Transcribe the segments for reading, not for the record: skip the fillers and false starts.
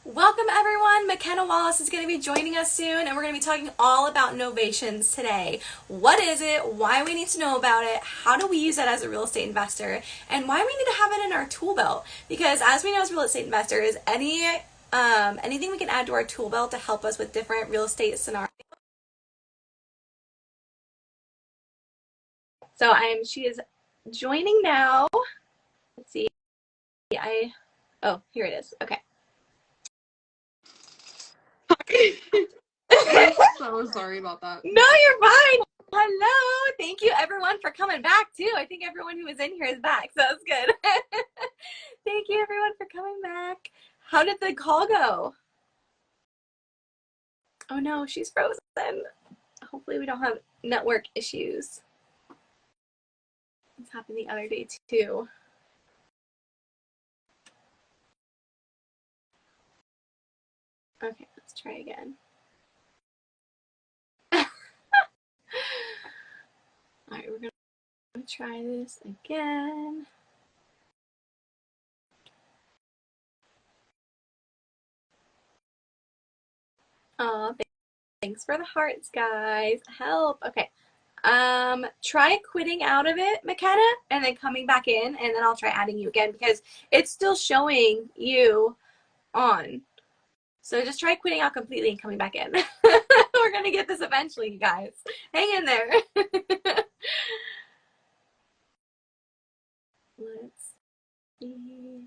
Welcome everyone! McKenna Wallace is going to be joining us soon, and we're going to be talking all about novations today. What is it? Why we need to know about it? How do we use it as a real estate investor? And why we need to have it in our tool belt? Because as we know as real estate investors, anything we can add to our tool belt to help us with different real estate scenarios. So she is joining now. Let's see. Oh, here it is. Okay. I'm so sorry about that. No, you're fine. Hello. Thank you everyone for coming back too. I think everyone who was in here is back, so that's good. Thank you everyone for coming back. How did the call go? Oh no, she's frozen. Hopefully we don't have network issues. This happened the other day too. Okay, let's try again. All right, we're gonna try this again. Oh, thanks for the hearts, guys. Help. Okay. Try quitting out of it, McKenna, and then coming back in, and then I'll try adding you again because it's still showing you on. So just try quitting out completely and coming back in. We're gonna get this eventually, you guys. Hang in there. Let's see.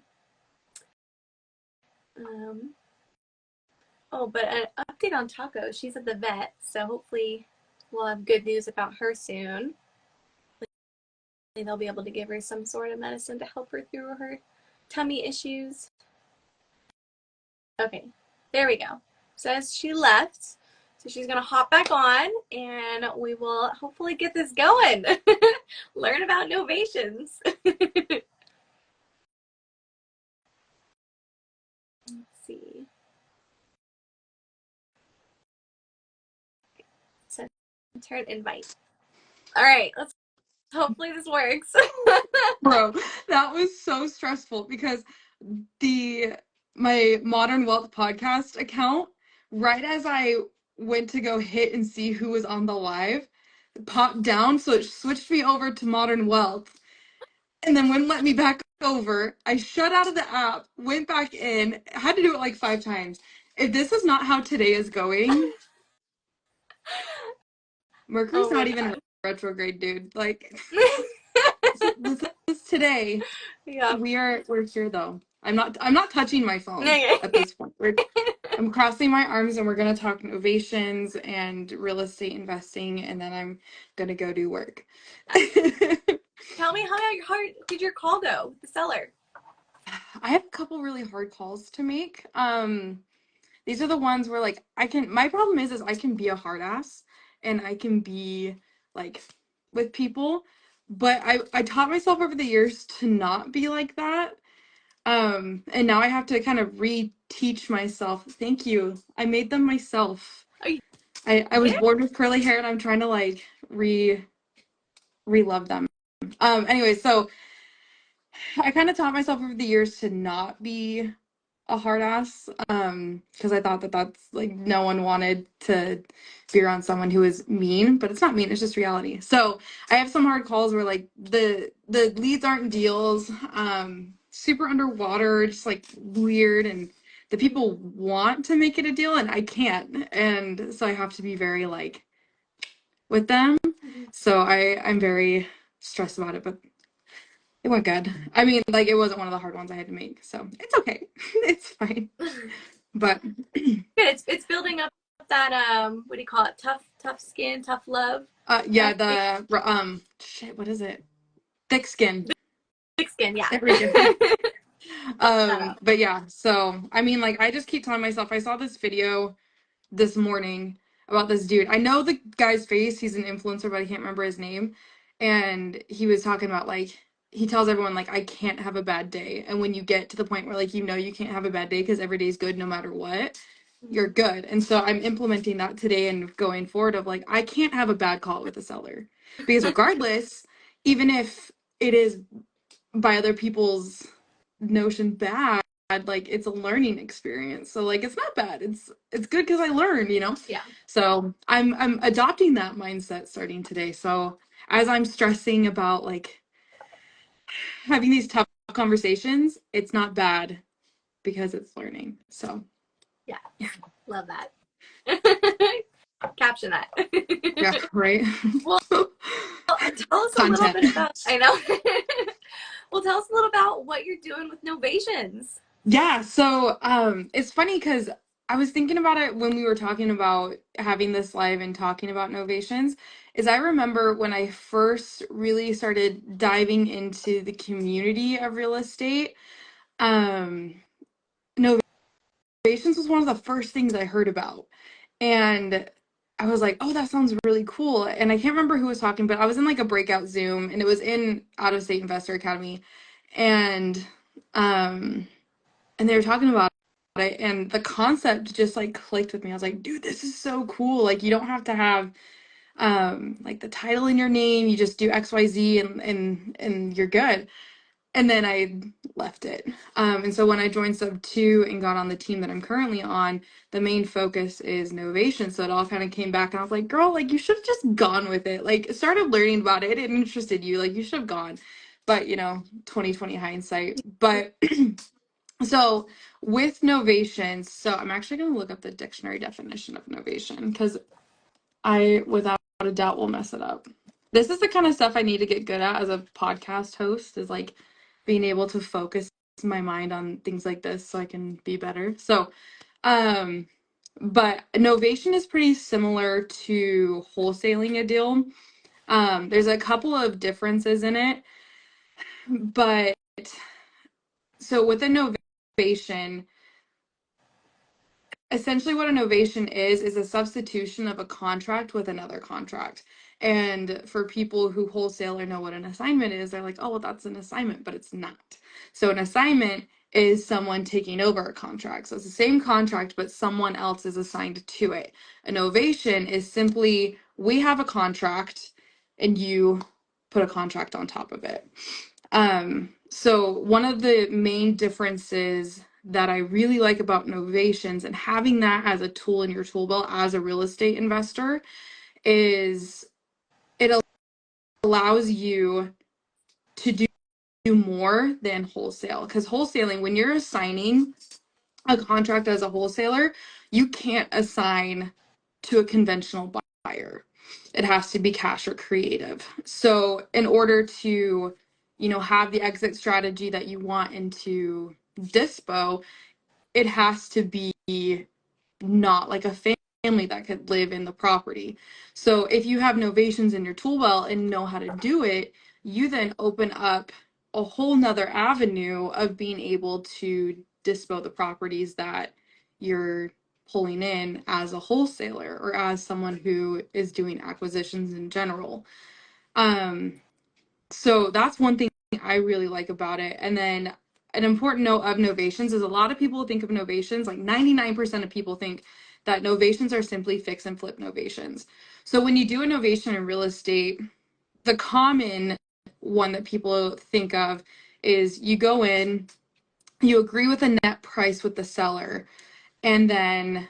Oh, but an update on Taco. She's at the vet, so hopefully we'll have good news about her soon. They'll be able to give her some sort of medicine to help her through her tummy issues. Okay, there we go. Says she left, so she's gonna hop back on and we will hopefully get this going. Learn about novations. Let's see. Send her an invite. All right, let's hopefully this works. Bro, that was so stressful because my Modern Wealth podcast account, right as I went to go hit and see who was on the live, popped down, so it switched me over to Modern Wealth and then wouldn't let me back over. I shut out of the app, went back in, had to do it like 5 times. If this is not how today is going, Mercury's not even retrograde, dude. Like this is today. Yeah. We're here though. I'm not touching my phone at this point. I'm crossing my arms and we're gonna talk novations and real estate investing, and then I'm gonna go do work. Tell me how hard did your call go with the seller? I have a couple really hard calls to make. These are the ones where like my problem is I can be a hard ass and I can be like with people, but I taught myself over the years to not be like that. And now I have to kind of reteach myself. Thank you. I made them myself. I was born with curly hair and I'm trying to like re-love them. Anyway, so I kind of taught myself over the years to not be a hard ass, because I thought that that's like no one wanted to be around someone who is mean, but it's not mean, it's just reality. So I have some hard calls where like the leads aren't deals, super underwater, just like weird, and the people want to make it a deal and I can't, and so I have to be very like with them. So I'm very stressed about it, but it went good. I mean, like, it wasn't one of the hard ones I had to make, so it's okay. It's fine. But good. It's building up that what do you call it? Tough skin, tough love. Yeah, shit, what is it? Thick skin. Thick skin, yeah. There we go. But yeah, so I mean, like, I just keep telling myself, I saw this video this morning about this dude. I know the guy's face, he's an influencer, but I can't remember his name. And he was talking about like he tells everyone like I can't have a bad day. And when you get to the point where like you know you can't have a bad day because every day's good no matter what, you're good. And so I'm implementing that today and going forward of like I can't have a bad call with a seller. Because regardless, even if it is by other people's notion bad, like it's a learning experience. So like it's not bad. It's good because I learned, you know. Yeah. So I'm adopting that mindset starting today. So as I'm stressing about like having these tough conversations, it's not bad because it's learning. So Yes. yeah. Love that. Caption that. Yeah, right. Well, tell us a little Content. bit about, I know. Well, tell us a little about what you're doing with Novations. Yeah, so it's funny because I was thinking about it when we were talking about having this live and talking about Novations, is I remember when I first really started diving into the community of real estate, um, Novations was one of the first things I heard about. And I was like, oh, that sounds really cool. And I can't remember who was talking, but I was in like a breakout Zoom and it was in Out of State Investor Academy. And um and they were talking about it and the concept just like clicked with me. I was like, dude, this is so cool. Like you don't have to have like the title in your name. You just do XYZ and you're good. And then I left it. And so when I joined Sub 2 and got on the team that I'm currently on, the main focus is Novation. So it all kind of came back and I was like, girl, like you should have just gone with it. Like started learning about it. It interested you. Like you should have gone. But you know, 2020 hindsight. But so with Novations, so I'm actually going to look up the dictionary definition of Novation because I, without a doubt, will mess it up. This is the kind of stuff I need to get good at as a podcast host, is like being able to focus my mind on things like this so I can be better. So, um, but Novation is pretty similar to wholesaling a deal. There's a couple of differences in it, but so with a Novation, essentially what a novation is a substitution of a contract with another contract. And for people who wholesale or know what an assignment is, they're like, oh, well, that's an assignment, but it's not. So an assignment is someone taking over a contract. So it's the same contract, but someone else is assigned to it. A novation is simply, we have a contract and you put a contract on top of it. So one of the main differences that I really like about Novations and having that as a tool in your tool belt as a real estate investor is it allows you to do more than wholesale. Because wholesaling, when you're assigning a contract as a wholesaler, you can't assign to a conventional buyer. It has to be cash or creative. So in order to, you know, have the exit strategy that you want into dispo, it has to be not like a family that could live in the property. So if you have novations in your tool belt and know how to do it, you then open up a whole nother avenue of being able to dispo the properties that you're pulling in as a wholesaler or as someone who is doing acquisitions in general. So that's one thing I really like about it. And then an important note of novations is a lot of people think of novations, like 99% of people think that novations are simply fix and flip novations. So when you do a novation in real estate, the common one that people think of is you go in, you agree with a net price with the seller, and then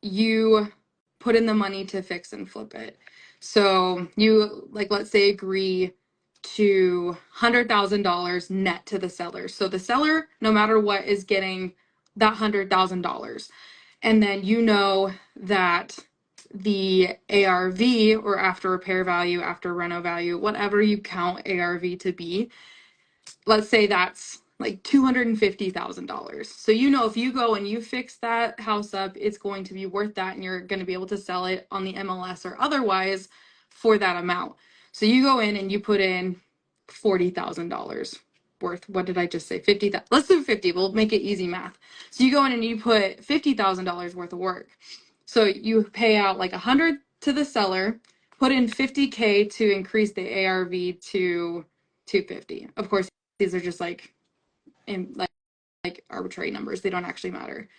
you put in the money to fix and flip it. So you, like, let's say agree to $100,000 net to the seller. So the seller, no matter what, is getting that $100,000. And then you know that the ARV, or after repair value, after reno value, whatever you count ARV to be, let's say that's like $250,000. So you know if you go and you fix that house up, it's going to be worth that and you're going to be able to sell it on the MLS or otherwise for that amount. So you go in and you put in $40,000 worth. What did I just say? 50,000. Let's do 50. We'll make it easy math. So you go in and you put $50,000 worth of work. So you pay out like 100 to the seller, put in 50K to increase the ARV to 250. Of course, these are just like in like arbitrary numbers. They don't actually matter.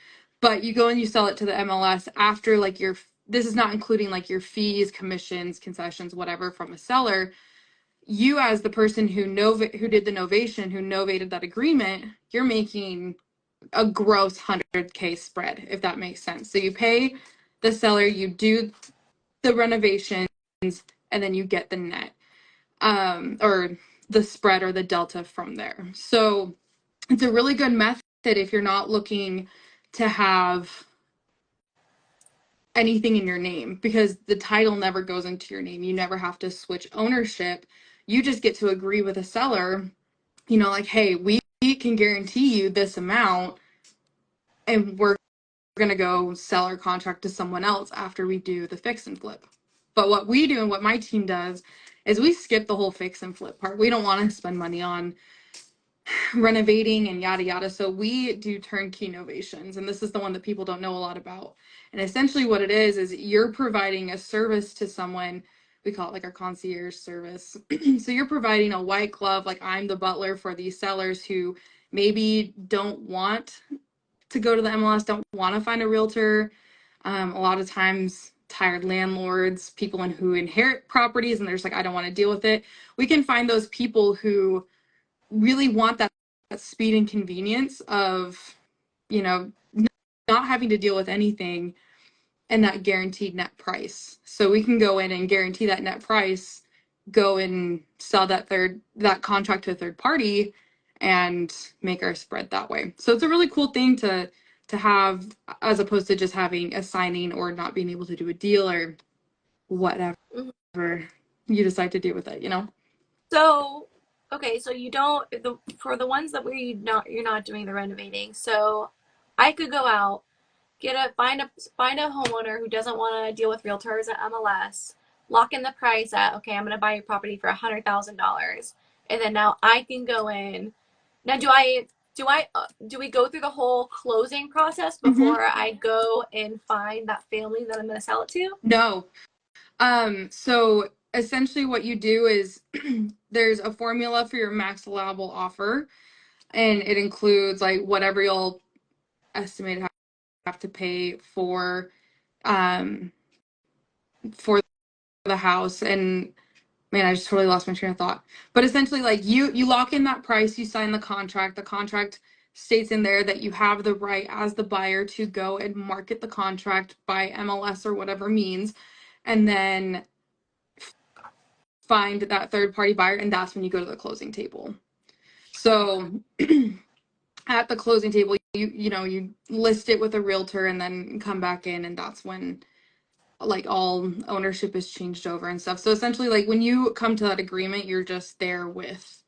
But you go and you sell it to the MLS after like your, this is not including like your fees, commissions, concessions, whatever from a seller. You as the person who did the novation, who novated that agreement, you're making a gross 100K spread, if that makes sense. So you pay the seller, you do the renovations, and then you get the net, or the spread or the delta from there. So it's a really good method if you're not looking to have anything in your name, because the title never goes into your name. You never have to switch ownership. You just get to agree with a seller, like, hey, we can guarantee you this amount, and we're going to go sell our contract to someone else after we do the fix and flip. But what we do and what my team does is we skip the whole fix and flip part. We don't want to spend money on renovating and yada yada. So we do turnkey novations, and this is the one that people don't know a lot about. And essentially what it is you're providing a service to someone. We call it like our concierge service. So you're providing a white glove, like I'm the butler for these sellers who maybe don't want to go to the MLS, don't want to find a realtor. A lot of times tired landlords, people who inherit properties and they're just like, I don't want to deal with it. We can find those people who really want that speed and convenience of, not having to deal with anything, and that guaranteed net price. So we can go in and guarantee that net price, go and sell that contract to a third party and make our spread that way. So it's a really cool thing to have, as opposed to just having a signing or not being able to do a deal or whatever Mhm. you decide to do with it, So, okay, so you don't for the ones that you're not doing the renovating. So, I could go out, find a homeowner who doesn't want to deal with realtors at MLS, lock in the price at, okay, I'm going to buy your property for $100,000, and then now I can go in. Now, do we go through the whole closing process Mm-hmm. before I go and find that family that I'm going to sell it to? No. So essentially what you do is there's a formula for your max allowable offer, and it includes like whatever you'll estimate have to pay for the house. And man, I just totally lost my train of thought. But essentially, like you lock in that price, you sign the contract. The contract states in there that you have the right as the buyer to go and market the contract by MLS or whatever means, and then find that third party buyer, and that's when you go to the closing table. So at the closing table, you list it with a realtor and then come back in, and that's when like all ownership is changed over and stuff. So essentially, like when you come to that agreement, you're just there with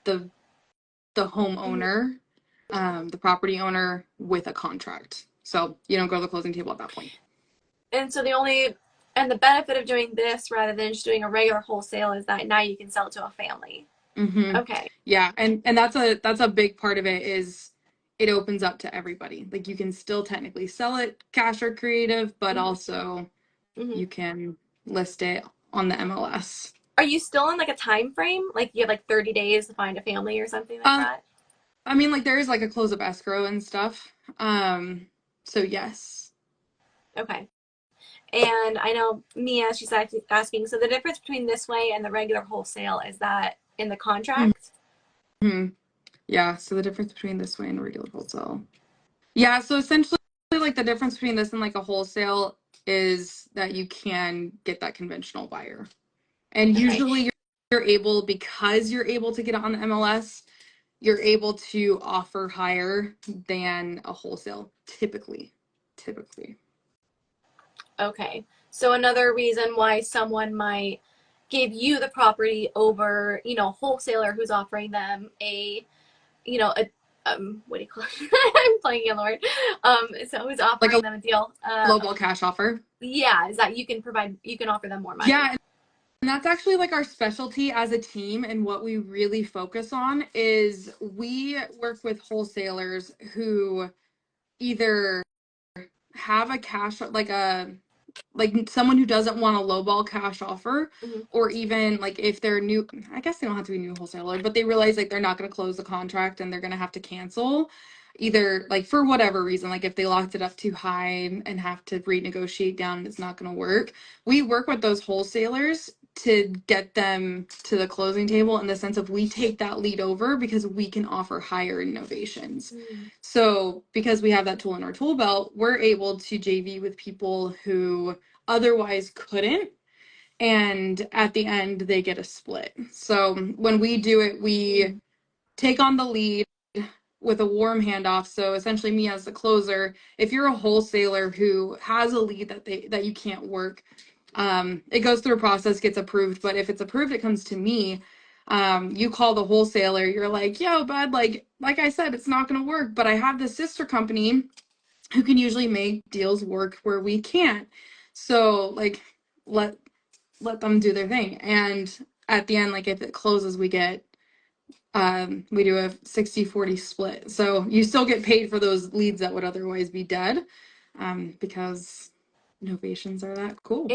the Mm-hmm. homeowner, the property owner, with a contract. So you don't go to the closing table at that point. And so the benefit of doing this rather than just doing a regular wholesale is that now you can sell it to a family. Mm-hmm. Okay. Yeah, and that's a big part of it is it opens up to everybody. Like you can still technically sell it cash or creative, but Mm-hmm. also Mm-hmm. you can list it on the MLS. Are you still on like a time frame? Like you have like 30 days to find a family or something like Um, that? I mean, like there is like a close up escrow and stuff. So yes. Okay. And I know Mia, she's asking, so the difference between this way and the regular wholesale is that in the contract? Mm-hmm. Yeah. So the difference between this way and regular wholesale. Yeah. So essentially, like the difference between this and like a wholesale is that you can get that conventional buyer. And Okay. usually you're able, because you're able to get it on the MLS, you're able to offer higher than a wholesale, typically. Typically. Okay. So another reason why someone might give you the property over, wholesaler who's offering them a what do you call it? I'm playing a Lord. So who's Like offering a them a deal? lowball cash offer. Yeah, is that you can offer them more money. Yeah, and that's actually like our specialty as a team, and what we really focus on is we work with wholesalers who either have a cash, like someone who doesn't want a lowball cash offer, Mm-hmm. or even like if they're new, I guess they don't have to be a new wholesaler, but they realize like they're not going to close the contract and they're going to have to cancel, either like for whatever reason, like if they locked it up too high and have to renegotiate down and it's not going to work. We work with those wholesalers to get them to the closing table in the sense of we take that lead over because we can offer higher innovations. Mm. So because we have that tool in our tool belt, we're able to JV with people who otherwise couldn't. And at the end, they get a split. So when we do it, we Mm. take on the lead with a warm handoff. So essentially me as the closer, if you're a wholesaler who has a lead that you can't work, it goes through a process, gets approved. But if it's approved, it comes to me. You call the wholesaler, you're like, yo, bud, like I said, it's not gonna work, but I have this sister company who can usually make deals work where we can't. So like let let them do their thing. And at the end, like if it closes, we do a 60-40 split. So you still get paid for those leads that would otherwise be dead, because novations are that cool.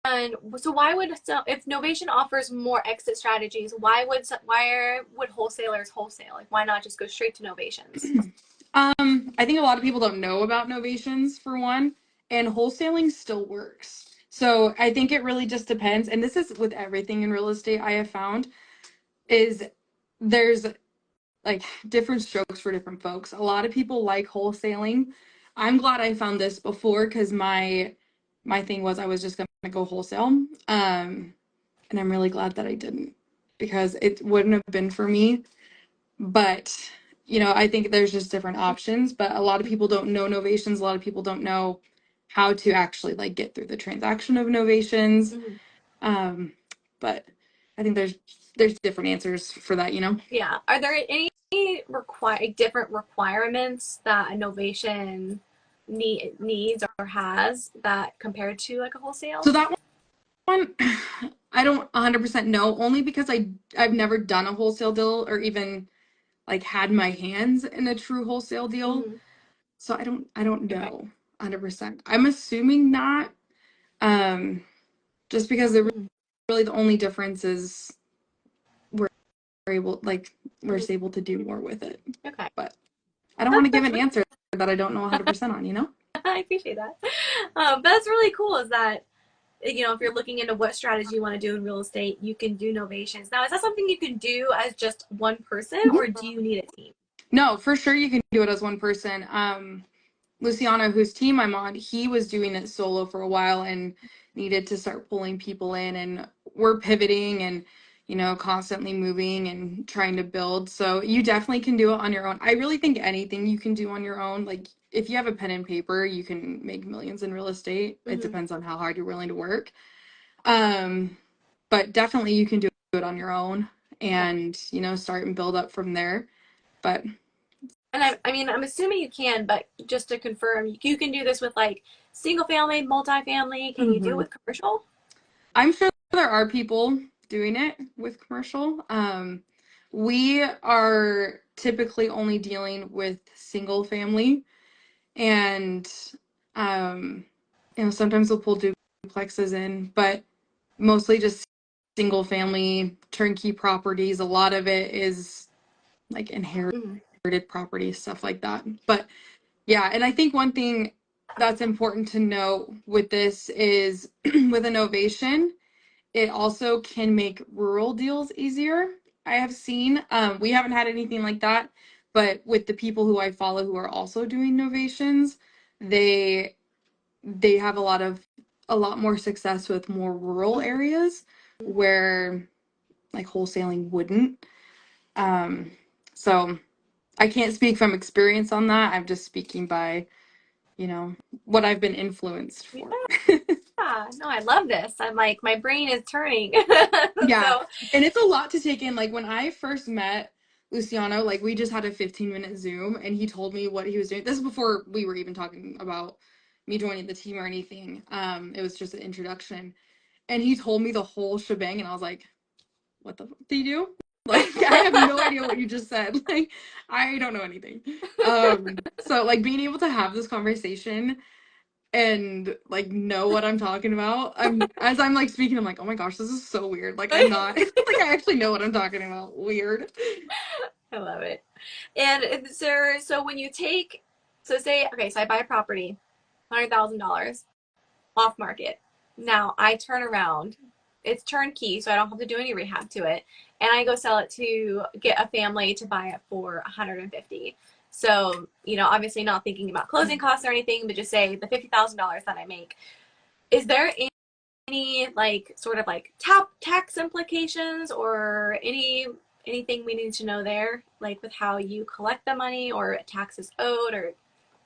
And so why would, so if Novation offers more exit strategies, why would wholesalers wholesale? Like why not just go straight to Novations? I think a lot of people don't know about novations for one, and wholesaling still works. So I think it really just depends. And this is with everything in real estate I have found is there's like different strokes for different folks. A lot of people like wholesaling. I'm glad I found this before because my thing was I was just gonna go wholesale. And I'm really glad that I didn't because it wouldn't have been for me. But I think there's just different options. But a lot of people don't know novations. A lot of people don't know how to actually like get through the transaction of novations. Mm-hmm. Um, but I think there's different answers for that. Yeah. Are there any different requirements that a Novation needs or has that compared to like a So wholesale? that one, I don't 100% know, only because I've never done a wholesale deal or even like had my hands in a true wholesale deal. Mm-hmm. So I don't Okay. know 100%. I'm assuming not, um, just because Mm-hmm. really the only difference is we're able like we're able to do more with it. Okay. But I don't want to give an answer that I don't know 100% on. I appreciate that. But that's really cool is that, if you're looking into what strategy you want to do in real estate, you can do novations. Now, is that something you can do as just one person or do you need a team? No, for sure you can do it as one person. Luciano, whose team I'm on, he was doing it solo for a while and needed to start pulling people in. And we're pivoting and, constantly moving and trying to build. So you definitely can do it on your own. I really think anything you can do on your own. Like if you have a pen and paper, you can make millions in real estate. It Mm-hmm. depends on how hard you're willing to work. Um, but definitely you can do it on your own Okay. and, start and build up from there. But And I'm assuming you can, but just to confirm, you can do this with like single family, multifamily. Can you do it Mhm. with commercial? I'm sure there are people doing it with commercial. We are typically only dealing with single family, and um, sometimes we'll pull duplexes in, but mostly just single family turnkey properties. A lot of it is like inherited Mm-hmm. properties, stuff like that. But yeah, and I think one thing that's important to note with this is with innovation it also can make rural deals easier. I have seen. We haven't had anything like that, but with the people who I follow who are also doing novations, they they have a lot more success with more rural areas where like wholesaling wouldn't. Um, so I can't speak from experience on that. I'm just speaking by, you know, what I've been influenced for. Yeah, no, I love this. I'm like, my brain is turning. Yeah. So, And it's a lot to take in. Like when I first met Luciano, like we just had a 15-minute Zoom and he told me what he was doing. This is before we were even talking about me joining the team or anything. It was just an introduction. And he told me the whole shebang and I was like, what the fuck do you do? Like I have no idea what you just said. Like I don't know anything. So like being able to have this conversation and like know what I'm talking about. I'm like speaking, I'm like, oh my gosh, this is so weird. Like I'm not like I actually know what I'm talking about. Weird. I love it. And is there, so when you take, so say, okay, so I buy a property, $100,000 off market. Now I turn around it's turnkey, so I don't have to do any rehab to it. And I go sell it to get a family to buy it for 150. So, obviously not thinking about closing costs or anything, but just say the $50,000 that I make. Is there any like sort of like tax implications or anything we need to know there, like with how you collect the money or taxes owed, or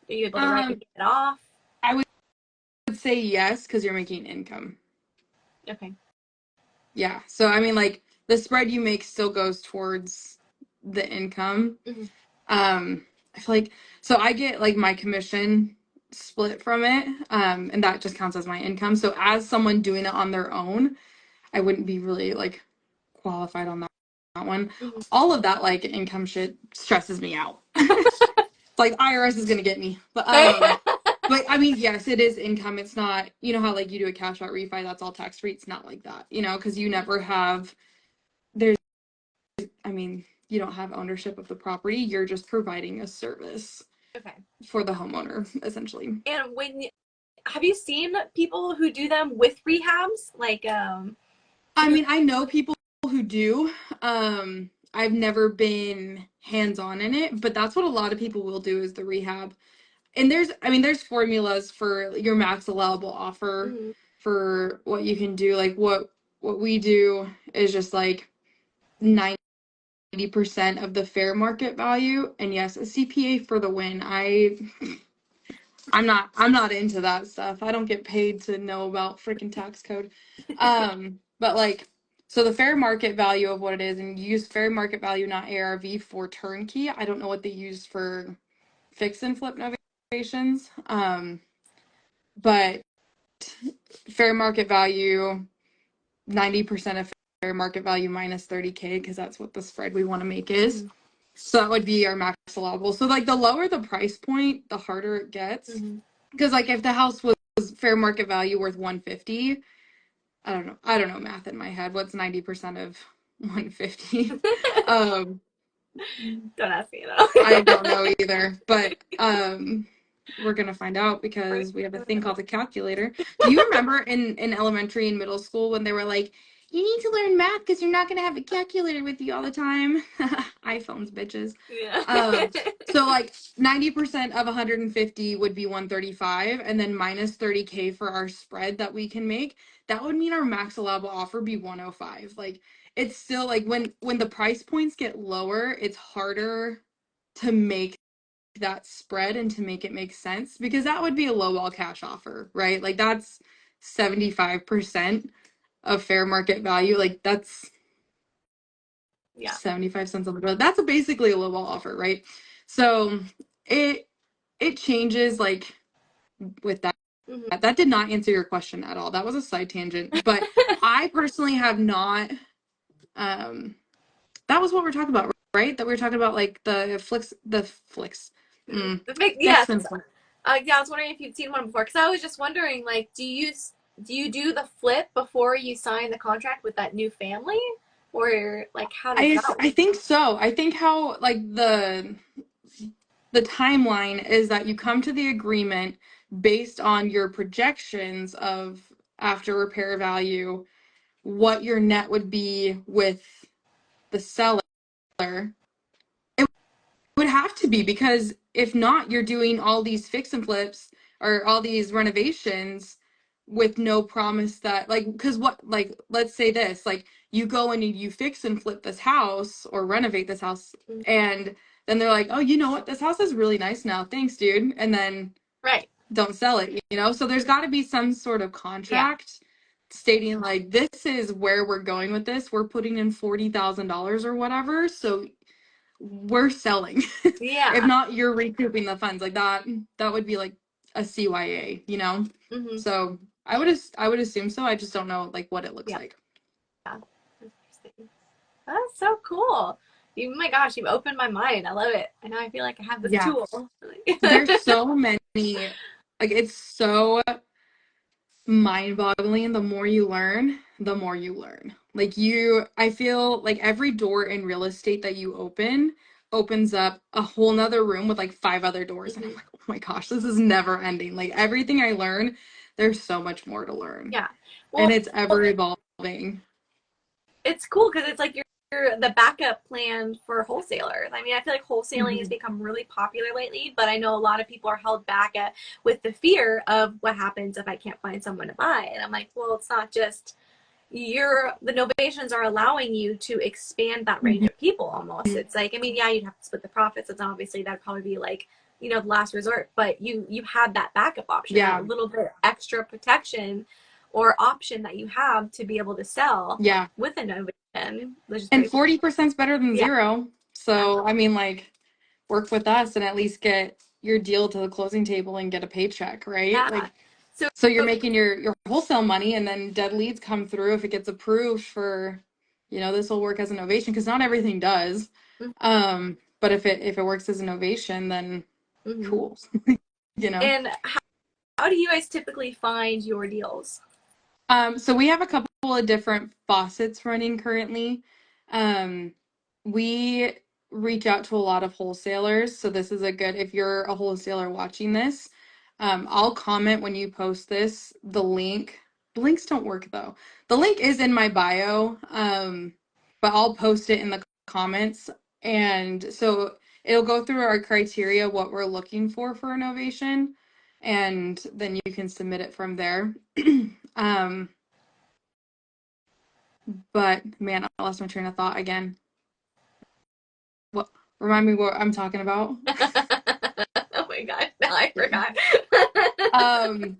are you able to write Um, it off? I would say yes, because you're making income. Okay. Yeah. So I mean, like the spread you make still goes towards the income. Mm-hmm. I feel like so I get like my commission split from it, and that just counts as my income. So as someone doing it on their own, I wouldn't be really like qualified on that one. Mm-hmm. All of that like income shit stresses me out. Like IRS is gonna get me. But I mean, yes, it is income. It's not, you know how like you do a cash out refi, that's all tax free. It's not like that, because you never have there's I mean, you don't have ownership of the property. You're just providing a service Okay. for the homeowner, essentially. And have you seen people who do them with rehabs? Like, I who, mean, I know people who do. I've never been hands-on in it, but that's what a lot of people will do is the rehab. And there's formulas for your max allowable offer mm-hmm. for what you can do. Like what we do is just like 90% of the fair market value. And yes, a CPA for the win. I'm not into that stuff. I don't get paid to know about freaking tax code. But like so the fair market value of what it is, and you use fair market value, not ARV for turnkey. I don't know what they use for fix and flip novations. But fair market value, 90% of fair market value minus 30K, because that's what the spread we want to make is. Mm-hmm. So that would be our max allowable. So like the lower the price point, the harder it gets. Mm-hmm. Because like if the house was fair market value worth 150, I don't know math in my head. What's 90% of 150? um Don't ask me I though. don't know either, but we're gonna find out because we have a thing called the calculator. Do you remember in elementary and middle school when they were like, you need to learn math because you're not gonna have a calculator with you all the time? iPhones, bitches. Yeah. So like 90% of 150 would be 135, and then minus 30K for our spread that we can make. That would mean our max allowable offer be 105. Like it's still like when the price points get lower, it's harder to make that spread and to make it make sense because that would be a lowball cash offer, right? Like that's 75% of fair market value. Like that's Yeah. 75 cents on the dollar. That's basically a lowball offer, right? So it it changes like with that. Mm-hmm. That did not answer your question at all. That was a side tangent. But I personally have not um that was what we're talking about, right? That we were talking about like Yes. fix and flip. Yeah, I was wondering if you'd seen one before, because I was just wondering, like, do you do the flip before you sign the contract with that new family, or like how does that I work? think so. I think how like the timeline is that you come to the agreement based on your projections of after repair value, what your net would be with the seller. Would have to be because if not, you're doing all these fix and flips or all these renovations with no promise that like because what like let's say this like you go in and you fix and flip this house or renovate this house Mm-hmm. and then they're like, oh, you know what, this house is really nice now, thanks dude, and then Right. don't sell it. So there's got to be some sort of Yeah. contract stating like this is where we're going with this, we're putting in $40,000 or whatever, so we're selling. If Yeah. not, you're recouping the funds. Like that would be like a CYA. Mm-hmm. So I would assume so. I just don't know like what it looks Yeah. like. Interesting. That's so cool. Oh my gosh, you've opened my mind. I love it. And now I feel like I have this Yeah. tool. There's so many like it's so mind-boggling. The more you learn, the more you learn. Like I feel like every door in real estate that you opens up a whole nother room with like five other doors. And I'm Mm-hmm. like, oh my gosh, this is never ending. Like everything I learn, there's so much more to learn. Yeah. And Well, it's ever evolving. It's cool because it's like you're the backup plan for wholesalers. I mean, I feel like wholesaling has Mhm. become really popular lately, but I know a lot of people are held back with the fear of what happens if I can't find someone to buy. And I'm like, well, it's not just the Novations are allowing you to expand that range Mhm. of people almost. It's like, I mean, yeah, you'd have to split the profits. It's obviously that'd probably be like, the last resort, but you had that backup option, that Yeah. little bit extra protection or option that you have to be able to sell Yeah. with a Novation, which is And pretty cool. 40% is better than Yeah. zero. Yeah. So, I mean, like, work with us and at least get your deal to the closing table and get a paycheck, right? Yeah. Like, So, so you're making your wholesale money, and then dead leads come through if it gets approved for, this will work as an innovation because not everything does. But if it works as an innovation, then mm-hmm. cool. you know. And how do you guys typically find your deals? So we have a couple of different faucets running currently. Um, we reach out to a lot of wholesalers. So this is if you're a wholesaler watching this, I'll comment when you post this, the link. The links don't work though. The link is in my bio, but I'll post it in the comments. And so it'll go through our criteria, what we're looking for innovation, and then you can submit it from there. Um, but man, I lost my train of thought again. What remind me what I'm talking about? Oh my gosh, now I forgot.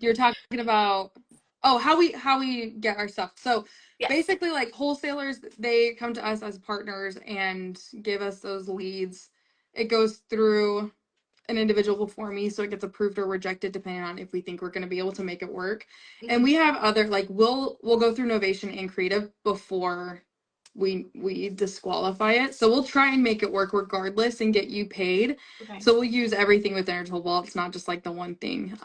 You're talking about how we get our stuff. So Yes. basically like wholesalers, they come to us as partners and give us those leads. It goes through an individual for me, so it gets approved or rejected depending on if we think we're going to be able to make it work. And Mm-hmm. we have other like we'll go through Novation and Creative before we disqualify it. So we'll try and make it work regardless and get you paid. Okay. So we'll use everything within our tool wall. It's not just like the one thing.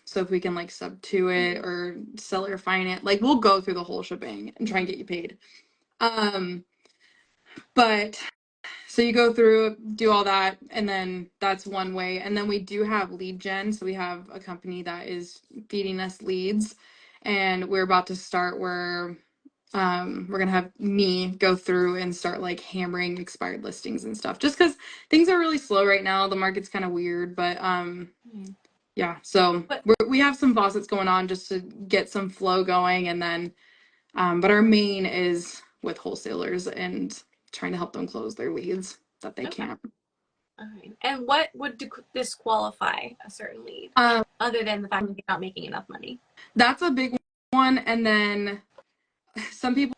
So if we can like sub to it Mm-hmm. or seller finance, like we'll go through the whole shebang and try and get you paid. Um, but so you go through, do all that, and then that's one way. And then we do have lead gen. So we have a company that is feeding us leads, and we're about to start where we're gonna have me go through and start like hammering expired listings and stuff. Just because things are really slow right now. The market's kind of weird, but yeah. So But we have some faucets going on just to get some flow going, and then but our main is with wholesalers and trying to help them close their leads that they okay. can't. All right. And what would disqualify a certain lead, Um, other than the fact that you're not making enough money? that's a big one. And then some people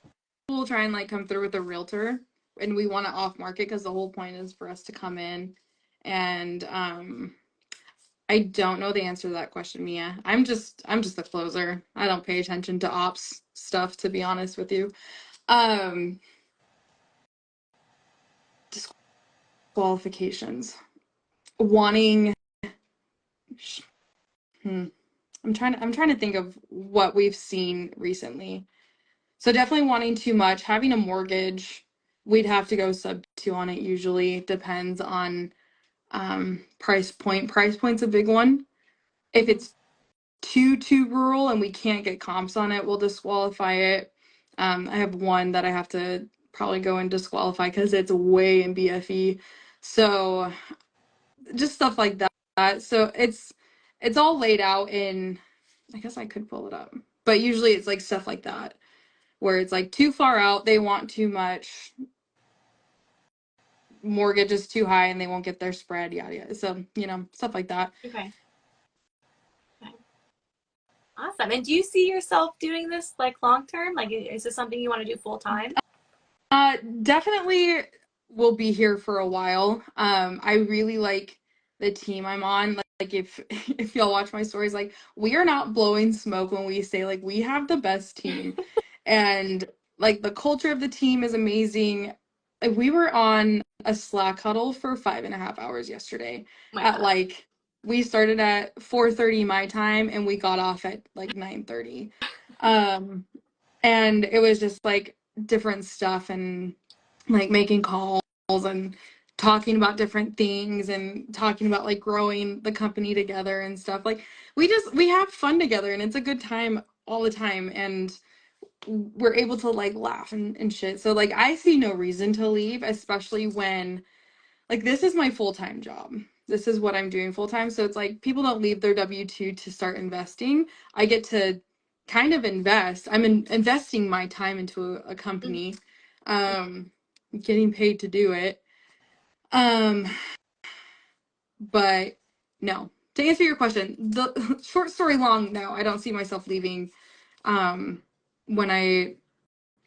will try and like come through with a realtor, and we want to off market because the whole point is for us to come in. And I don't know the answer to that question, Mia. I'm just a closer. I don't pay attention to ops stuff, to be honest with you. Um, disqualifications. Wanting hmm, I'm trying to think of what we've seen recently. So definitely wanting too much, having a mortgage, we'd have to go sub two on it usually. Depends on price point. Price point's a big one. If Mm-hmm. it's too rural and we can't get comps on it, we'll disqualify it. I have one that I have to probably go and disqualify because it's way in BFE. So just stuff like that. So it's all laid out in, I guess I could pull it up. But usually it's like stuff like that where it's like too far out, they want too much, mortgage is too high and they won't get their spread, yada yada. So, stuff like that. Okay. Okay. Awesome. And do you see yourself doing this like long term? Like, is this something you want to do full time? Definitely will be here for a while. I really like the team I'm on. Like if if y'all watch my stories, like we are not blowing smoke when we say like we have the best team. And like the culture of the team is amazing. Like, we were on a Slack huddle for 5.5 hours yesterday Oh my at gosh. like we started at 4:30 my time and we got off at like 9:30. Um and it was just like different stuff and like making calls and talking about different things and talking about like growing the company together and stuff. Like we have fun together and it's a good time all the time. And we're able to like laugh and shit. So like I see no reason to leave, especially when like this is my full-time job. This is what I'm doing full-time. So it's like people don't leave their W-2 to start investing. I get to kind of invest. Investing my time into a company, um, getting paid to do it. Um, but no. To answer your question, the short story long, no, I don't see myself leaving when I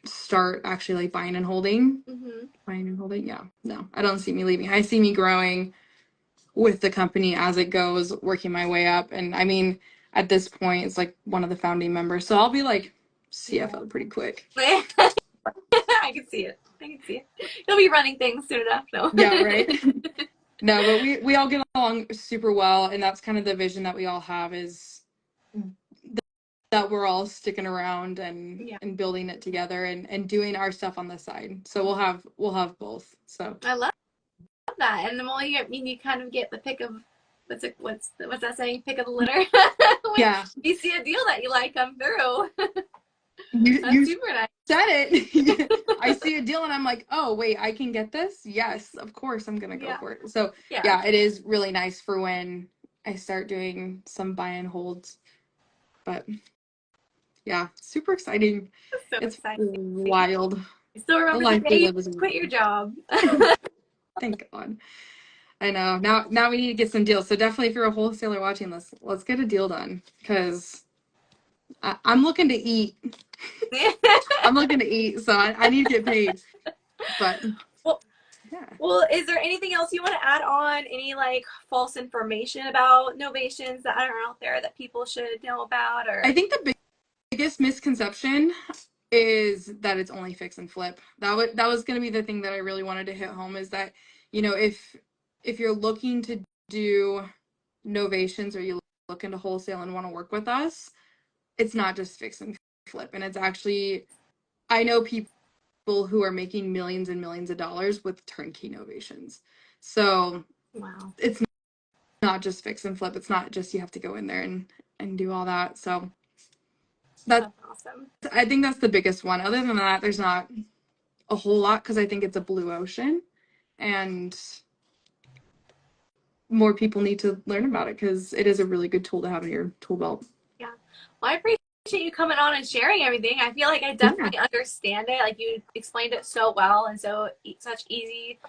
start actually like buying and holding. Mm-hmm. Buying and holding, yeah. No, I don't see me leaving. I see me growing with the company as it goes, working my way up. And I mean, at this point, it's like one of the founding members. So I'll be like CFO pretty quick. I can see it. I can see it. You'll be running things soon enough, though. Yeah, right. No, but we all get along super well, and that's kind of the vision that we all have is that we're all sticking around Yeah, and building it together and doing our stuff on the side. So we'll have both. So I love that. And the more you, I mean, you kind of get the pick of what's that saying? Pick of the litter. When yeah, you see a deal that you like come through, that's you super nice. said it. I see a deal and I'm like, oh wait, I can get this. Yes, of course I'm gonna go Yeah, for it. So yeah, yeah, it is really nice for when I start doing some buy and holds. But yeah, super exciting. that's so It's exciting. wild. I still The remember the life we day you live is quit your job. thank God. I know. Now we need to get some deals. So definitely if you're a wholesaler watching this, let's get a deal done. Because I'm looking to eat. I'm looking to eat, so I need to get paid. But Well, yeah. well, is there anything else you want to add on? Any like false information about novations that are out there that people should know about? I Or think the biggest misconception is that it's only fix and flip. That was going to be the thing that I really wanted to hit home is that, if you're looking to do novations or you look into wholesale and want to work with us, it's not just fix and flip. And it's actually, I know people who are making millions and millions of dollars with turnkey novations. So wow, it's not just fix and flip. It's not just you have to go in there and do all that. So that that's awesome. I think that's the biggest one. Other than that, there's not a whole lot because I think it's a blue ocean and more people need to learn about it because it is a really good tool to have in your tool belt. Yeah. Well, I appreciate you coming on and sharing everything. I feel like I Yeah. definitely understand it. Like you explained it so well and so such easy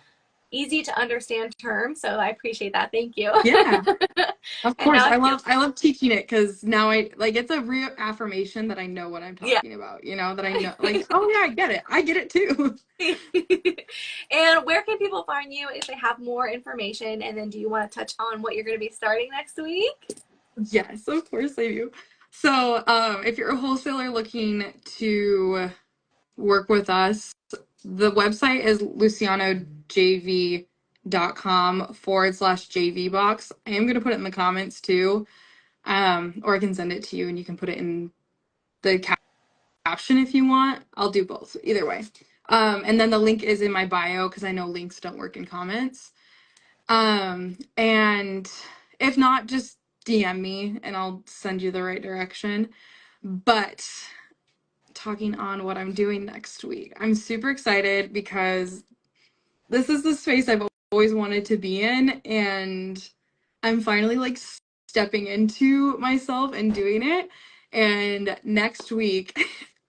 to understand terms. So I appreciate that. Thank you. Yeah. Of And course. now I I feel love I love teaching it because now I like it's a reaffirmation that I know what I'm yeah. talking about, that I know like, oh yeah, I get it. I get it too. And where can people find you if they have more information? And then do you want to touch on what you're going to be starting next week? Yes, of course I do. So, if you're a wholesaler looking to work with us, the website is lucianojv.com/JV box. I am going to put it in the comments too, or I can send it to you and you can put it in the caption if you want. I'll do both, either way. And then the link is in my bio because I know links don't work in comments. And if not, just DM me and I'll send you the right direction. But talking on what I'm doing next week, I'm super excited because this is the space I've always wanted to be in, and I'm finally like stepping into myself and doing it. And next week,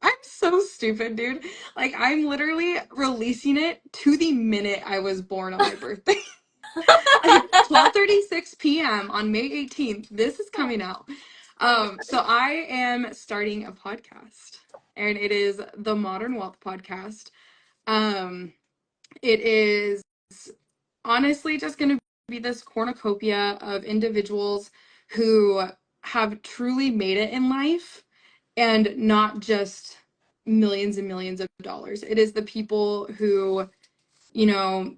I'm so stupid, dude. Like, I'm literally releasing it to the minute I was born on my birthday. Like 12:36 p.m. on May 18th. This is coming out. Oh my So I am starting a podcast, and it is the Modern Wealth Podcast. Um, it is honestly just going to be this cornucopia of individuals who have truly made it in life and not just millions and millions of dollars. It is the people who, you know,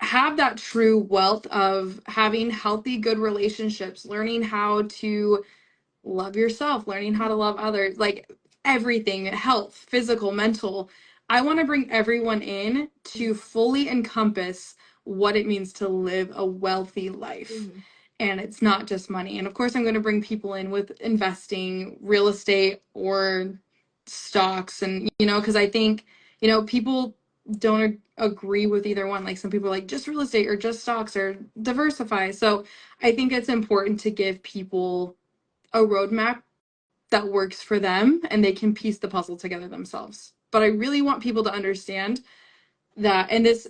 have that true wealth of having healthy, good relationships, learning how to love yourself, learning how to love others, like everything, health, physical, mental. I want to bring everyone in to fully encompass what it means to live a wealthy life. God. And it's not just money. And of course, I'm going to bring people in with investing, real estate, or stocks and, because I think, people don't agree with either one. Like some people are like just real estate or just stocks or diversify. So I think it's important to give people a roadmap that works for them and they can piece the puzzle together themselves. But I really want people to understand that, and this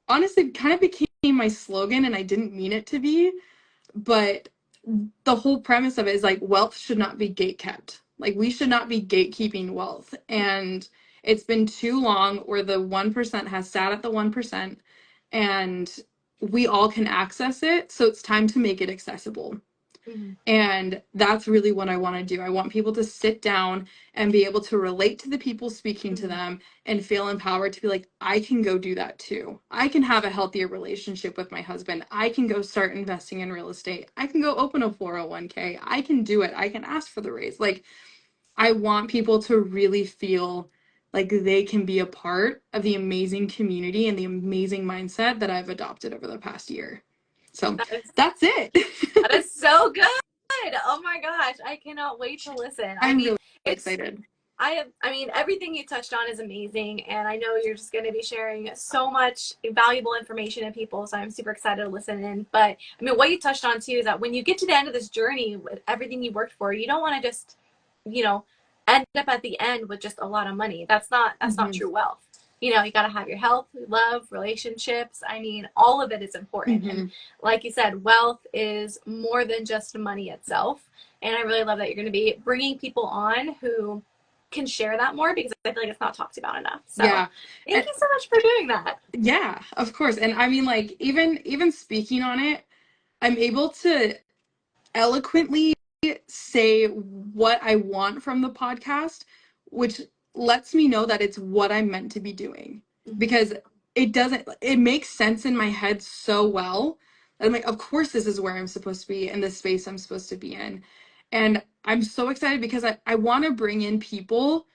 honestly kind of became my slogan and I didn't mean it to be, but the whole premise of it is like wealth should not be gate kept. Like we should not be gatekeeping wealth. And it's been too long where the 1% has sat at the 1% and we all can access it. So it's time to make it accessible. Mm-hmm. And that's really what I want to do. I want people to sit down and be able to relate to the people speaking to Mm-hmm. them and feel empowered to be like, I can go do that too. I can have a healthier relationship with my husband. I can go start investing in real estate. I can go open a 401k. I can do it. I can ask for the raise. Like, I want people to really feel like they can be a part of the amazing community and the amazing mindset that I've adopted over the past year. So That is that's it. that is so good. Oh my gosh, I cannot wait to listen. I I'm mean, really it's excited. I mean everything you touched on is amazing, and I know you're just going to be sharing so much valuable information to people, so I'm super excited to listen in. But I mean, what you touched on too is that when you get to the end of this journey with everything you worked for, you don't want to just, you know, end up at the end with just a lot of money. That's not Hmm. true wealth. You got to have your health, love, relationships. I mean, all of it is important. And Hmm. like you said, wealth is more than just money itself. And I really love that you're going to be bringing people on who can share that more, because I feel like it's not talked about enough. So Yeah. thank And you so much for doing that. yeah, of course. And I mean, like, even speaking on it, I'm able to eloquently say what I want from the podcast, which lets me know that it's what I'm meant to be doing. Mm-hmm. Because it makes sense in my head so well that I'm like, of course, this is where I'm supposed to be in the space I'm supposed to be in. And I'm so excited because I want to bring in people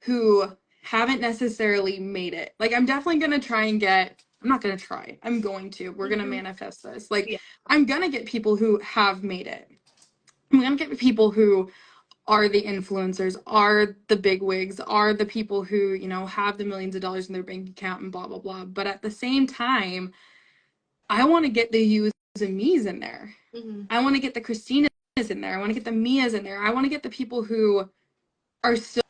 who haven't necessarily made it. Like, I'm definitely going to try and I'm not going to try. I'm going to. We're going to Mm-hmm. manifest this. Like, Yeah. I'm going to get people who have made it. I'm going to get people who are the influencers, are the big wigs, are the people who, have the millions of dollars in their bank account and blah, blah, blah. But at the same time, I want to get the yous and me's in there. Mm-hmm. I want to get the Christinas in there. I want to get the Mias in there. I want to get the people who are still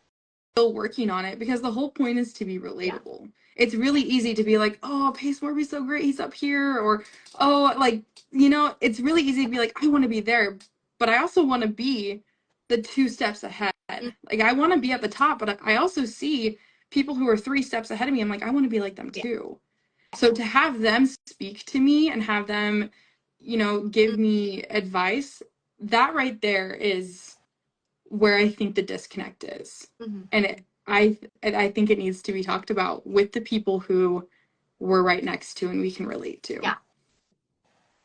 working on it, because the whole point is to be Yeah. relatable. It's really easy to be like, oh, Pace Morby's so great, he's up here, or oh, like, it's really easy to be like, I want to be there, but I also want to be the 2 steps ahead. Mm-hmm. Like, I want to be at the top, but I also see people who are 3 steps ahead of me. I'm like, I want to be like them Yeah. too. So to have them speak to me and have them, give me advice, that right there is where I think the disconnect is. Mm-hmm. And I think it needs to be talked about with the people who we're right next to and we can relate to. Yeah.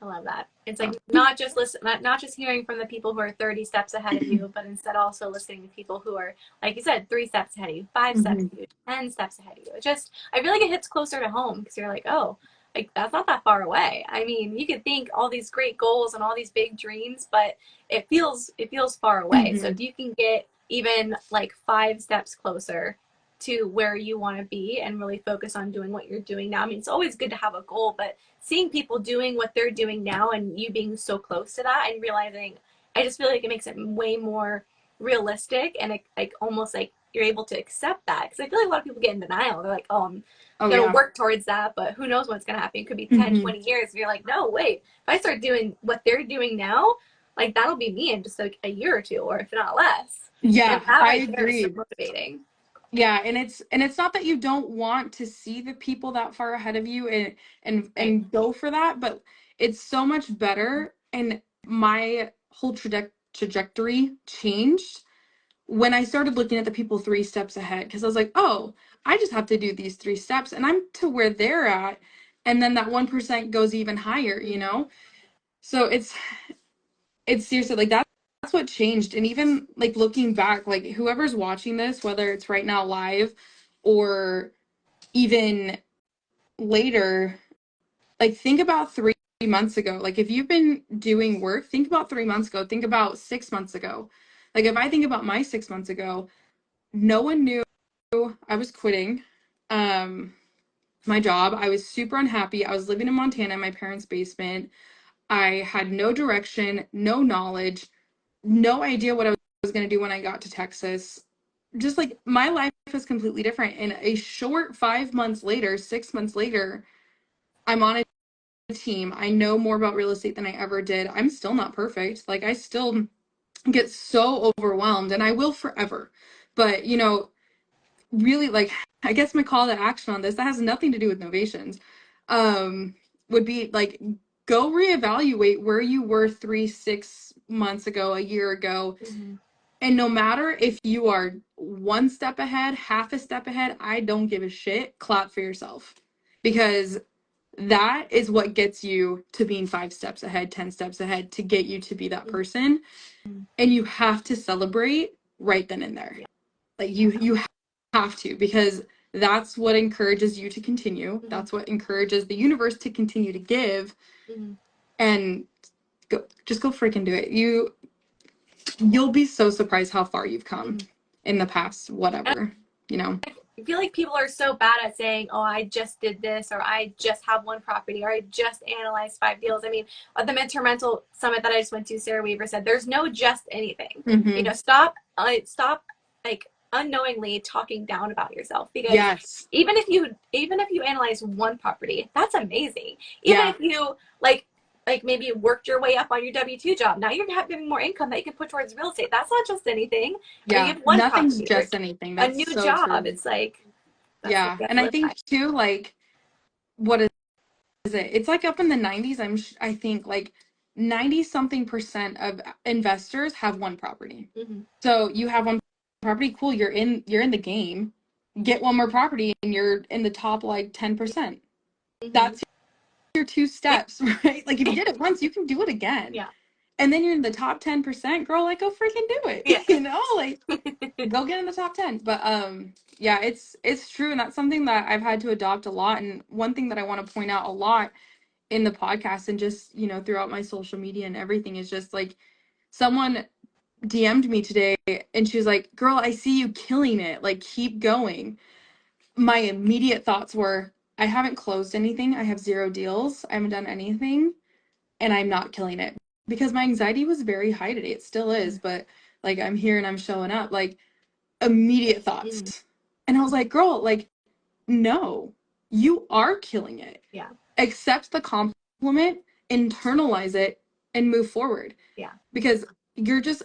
I love that. It's So, like not just not just hearing from the people who are 30 steps ahead of you, but instead also listening to people who are, like you said, 3 steps ahead of you, 5 steps mhm, ahead of you, 10 steps ahead of you. It just, I feel like it hits closer to home, because you're like, oh, like that's not that far away. I mean, you could think all these great goals and all these big dreams, but it feels far away. So mhm, if you can get even like 5 steps closer to where you want to be and really focus on doing what you're doing now. I mean, it's always good to have a goal, but seeing people doing what they're doing now and you being so close to that and realizing, I just feel like it makes it way more realistic, and it, like almost like you're able to accept that, because I feel like a lot of people get in denial. They're like, oh, I'm oh gonna yeah, work towards that, but who knows what's gonna happen. It could be 10, mhm, 20 years, and you're like, no, wait, if I start doing what they're doing now, like that'll be me in just like a year or two, or if not less. And yeah, that I right there is so agree. motivating. Yeah, and it's not that you don't want to see the people that far ahead of you and Right. and go for that, but it's so much better. And my whole trajectory changed when I started looking at the people 3 steps ahead, because I was like, oh, I just have to do these 3 steps and I'm to where they're at. And then that 1% goes even higher, you Mm-hmm. know? So it's seriously like that's what changed. And even like looking back, like whoever's watching this, whether it's right now live or even later, like think about 3 months ago. Like if you've been doing work, think about 3 months ago, think about 6 months ago. Like if I think about my 6 months ago, no one knew I was quitting my job. I was super unhappy. I was living in Montana in my parents' basement. I had no direction, no knowledge, no idea what I was going to do when I got to Texas. Just like my life was completely different. And a short 5 months later, 6 months later, I'm on a team. I know more about real estate than I ever did. I'm still not perfect. Like, I still get so overwhelmed, and I will forever. But, really, like, I guess my call to action on this, that has nothing to do with Novations, would be like, go reevaluate where you were 3 6 months ago, a year ago. Mm-hmm. And no matter if you are one step ahead, half a step ahead, I don't give a shit. Clap for yourself, because that is what gets you to being 5 steps ahead, 10 steps ahead, to get you to be that person. And you have to celebrate right then and there. Yeah. Like, you have to, because that's what encourages you to continue. Mm-hmm. That's what encourages the universe to continue to give. Mm-hmm. And just go freaking do it. You'll be so surprised how far you've come Mm-hmm. in the past, whatever, you know. I feel like people are so bad at saying, "Oh, I just did this," or "I just have one property," or "I just analyzed 5 deals." I mean, at the Midterm Rental Summit that I just went to, Sarah Weaver said, "There's no just anything." Mm-hmm. Stop, like unknowingly talking down about yourself, because Yes. even if you analyze one property, that's amazing. Even Yeah. if you like maybe worked your way up on your W-2 job, now you're having more income that you can put towards real estate. That's not just anything. I mean, you Yeah. have one Nothing's property or just anything. a That's new so job. true. It's like that's what Yeah. you have And to I live by. think too, like, what is it? It's like up in the 90s. I think like 90 something percent of investors have one property. Mm-hmm. So you have one property, cool, you're in the game. Get one more property and you're in the top like 10%. Mm-hmm. That's your two Yeah. steps, right? Like, if you did it once, you can do it again. Yeah. And then you're in the top 10%, girl, like, go freaking do it. Yeah. Like, go get in the top 10. But yeah, it's true, and that's something that I've had to adopt a lot. And one thing that I want to point out a lot in the podcast, and just, throughout my social media and everything, is just like, someone DM'd me today and she was like, "Girl, I see you killing it. Like, keep going." My immediate thoughts were, I haven't closed anything. I have 0 deals. I haven't done anything, and I'm not killing it, because my anxiety was very high today. It still is, but like, I'm here and I'm showing up. Like, immediate Mm-hmm. thoughts. And I was like, girl, like, no, you are killing it. Yeah. Accept the compliment, internalize it, and move forward. Yeah. Because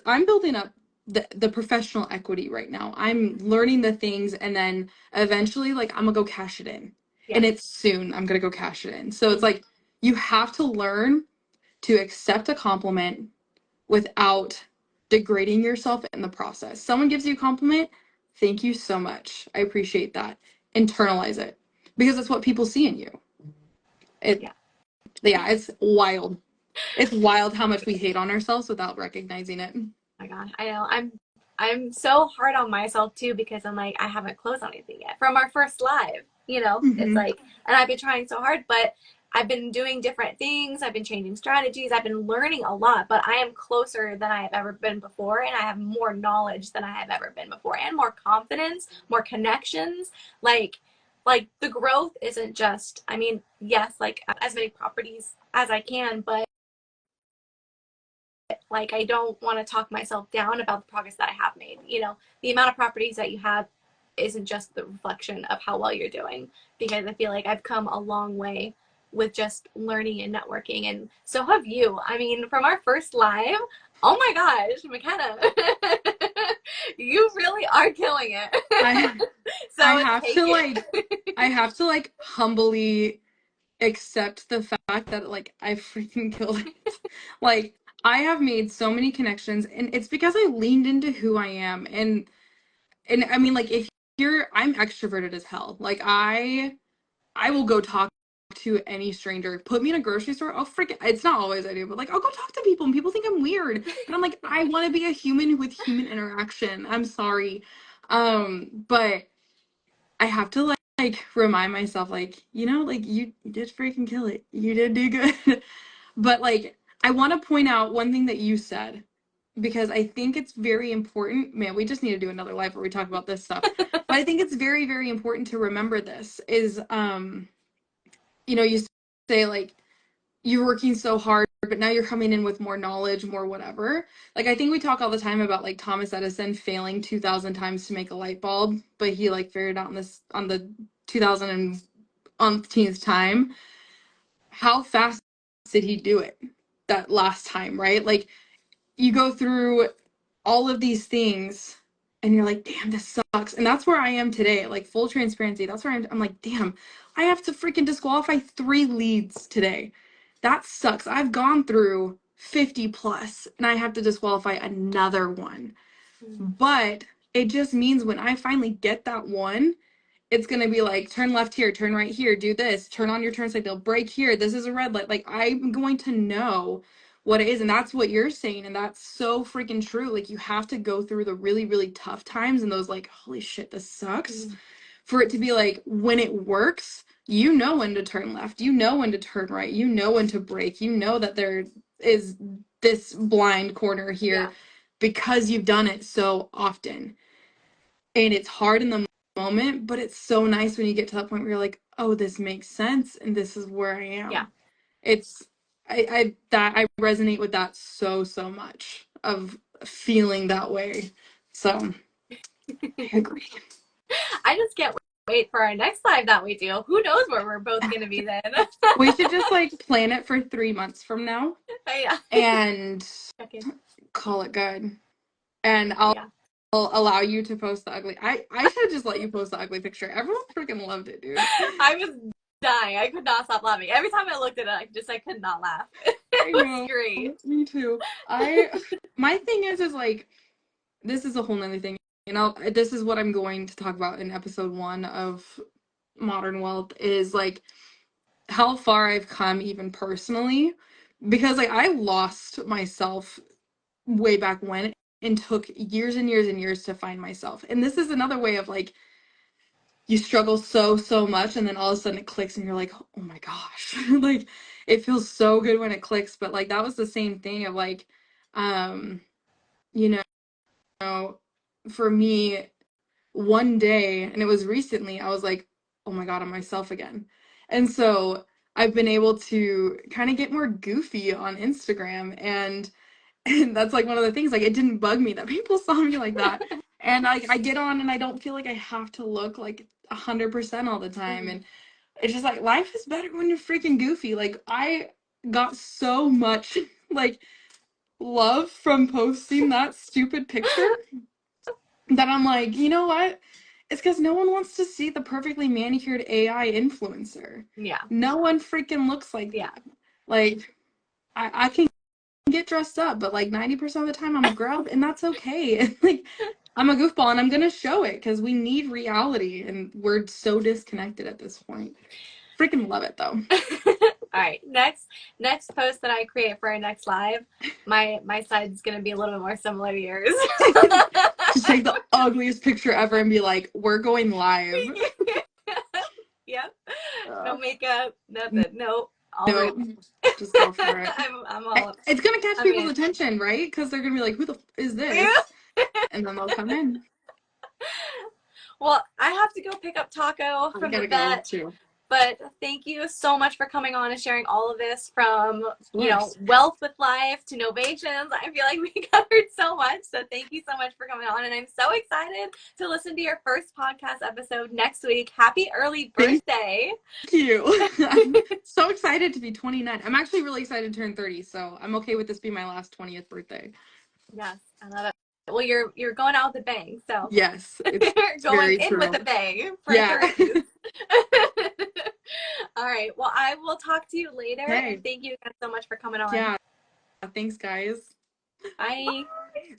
I'm building up the professional equity right now. I'm learning the things, and then eventually, like, I'm gonna go cash it in. Yeah. And it's soon I'm gonna go cash it in. So it's Mm-hmm. like, you have to learn to accept a compliment without degrading yourself in the process. Someone gives you a compliment, thank you so much. I appreciate that. Internalize it, because that's what people see in you. It Yeah. Yeah, it's wild. It's wild how much we hate on ourselves without recognizing it. My God, I know. I'm so hard on myself too, because I'm like, I haven't closed on anything yet from our first live. It's Mm-hmm. like, and I've been trying so hard, but I've been doing different things. I've been changing strategies. I've been learning a lot, but I am closer than I have ever been before, and I have more knowledge than I have ever been before, and more confidence, more connections. Like the growth isn't just, I mean, yes, like as many properties as I can, but like I don't want to talk myself down about the progress that I have made. The amount of properties that you have isn't just the reflection of how well you're doing, because I feel like I've come a long way with just learning and networking, and so have you. I mean, from our first live, oh my gosh, McKenna, you really are killing I it. I So have take to like it. I have to like humbly accept the fact that, like, I freaking killed it. Like, I have made so many connections, and it's because I leaned into who I am. And I mean, like, if I'm extroverted as hell. Like, I will go talk to any stranger. Put me in a grocery store, I'll freaking, it's not always I do, but like, I'll go talk to people, and people think I'm weird. But I'm like, I want to be a human with human interaction. I'm sorry. But I have to like remind myself, like, like, you did freaking kill it. You did do good. But like, I want to point out one thing that you said, because I think it's very important. Man, we just need to do another live where we talk about this stuff. But I think it's very, very important to remember this is, you say like, you're working so hard, but now you're coming in with more knowledge, more whatever. Like I think we talk all the time about like Thomas Edison failing 2,000 times to make a light bulb, but he like figured out on the 2000 and umpteenth time. How fast did he do it that last time, right? Like you go through all of these things and you're like, damn, this sucks. And that's where I am today. Like full transparency. That's where I'm like, damn, I have to freaking disqualify 3 leads today. That sucks. I've gone through 50 plus and I have to disqualify another one. But it just means when I finally get that one, it's going to be like, turn left here, turn right here, do this, turn on your turn signal, brake here, this is a red light. Like, I'm going to know what it is. And that's what you're saying. And that's so freaking true. Like, you have to go through the really, really tough times and those, like, holy shit, this sucks. For it to be like, when it works, you know when to turn left, you know when to turn right, you know when to brake, you know that there is this blind corner here because you've done it so often. And it's hard in the moment, but it's so nice when you get to that point where you're like, oh, this makes sense and this is where I Yeah. am. It's I resonate with that so much of feeling that way. So I agree. I just can't wait for our next live that we do. Who knows where we're both going to be then? We should just like plan it for 3 months from now Yeah. and Okay. call it good. And I'll Yeah. allow you to post the ugly. I should just let you post the ugly picture. Everyone freaking loved it, dude. I was dying. I could not stop laughing. Every time I looked at it, I could not laugh. I It was know. great. Me too. My thing is like, this is a whole nother thing. This is what I'm going to talk about in episode 1 of Modern Wealth is like how far I've come even personally, because like I lost myself way back when and took years and years and years to find myself. And this is another way of like, you struggle so much and then all of a sudden it clicks and you're like, oh my gosh. Like it feels so good when it clicks, but like that was the same thing of like, um you know, for me one day, and it was recently, I was like, oh my god, I'm myself again. And so I've been able to kind of get more goofy on Instagram, and that's like one of the things, like it didn't bug me that people saw me like that. And I get on and I don't feel like I have to look like 100% all the time. And it's just like life is better when you're freaking goofy. Like I got so much like love from posting that stupid picture that I'm like, you know what? It's because no one wants to see the perfectly manicured AI influencer. Yeah. No one freaking looks like Yeah. that. Like I can get dressed up, but like 90% of the time I'm a grub and that's okay. And like I'm a goofball and I'm gonna show it because we need reality and we're so disconnected at this point. Freaking love it though. All right. Next post that I create for our next live, my side's gonna be a little bit more similar to yours. Just take the ugliest picture ever and be like, we're going live. Yep. No makeup, nothing. No. All No, roots. just go for it. I'm all up. It's gonna catch I'm people's in. attention, right? Because they're gonna be like, who the is this? And then they'll come in. Well, I have to go pick up Taco I from the gotta go vet. too. But thank you so much for coming on and sharing all of this from, Of course. wealth with life to novations. I feel like we covered so much. So thank you so much for coming on. And I'm so excited to listen to your first podcast episode next week. Happy early birthday. Thank you. I'm so excited to be 29. I'm actually really excited to turn 30, so I'm okay with this being my last 20th birthday. Yes, I love it. Well, you're going out with a bang. So Yes, it's you're going very in with true. a bang for Yeah. 30s. All right. Well, I will talk to you later. Okay. And thank you again so much for coming on. Yeah. Thanks, guys. Bye. Bye.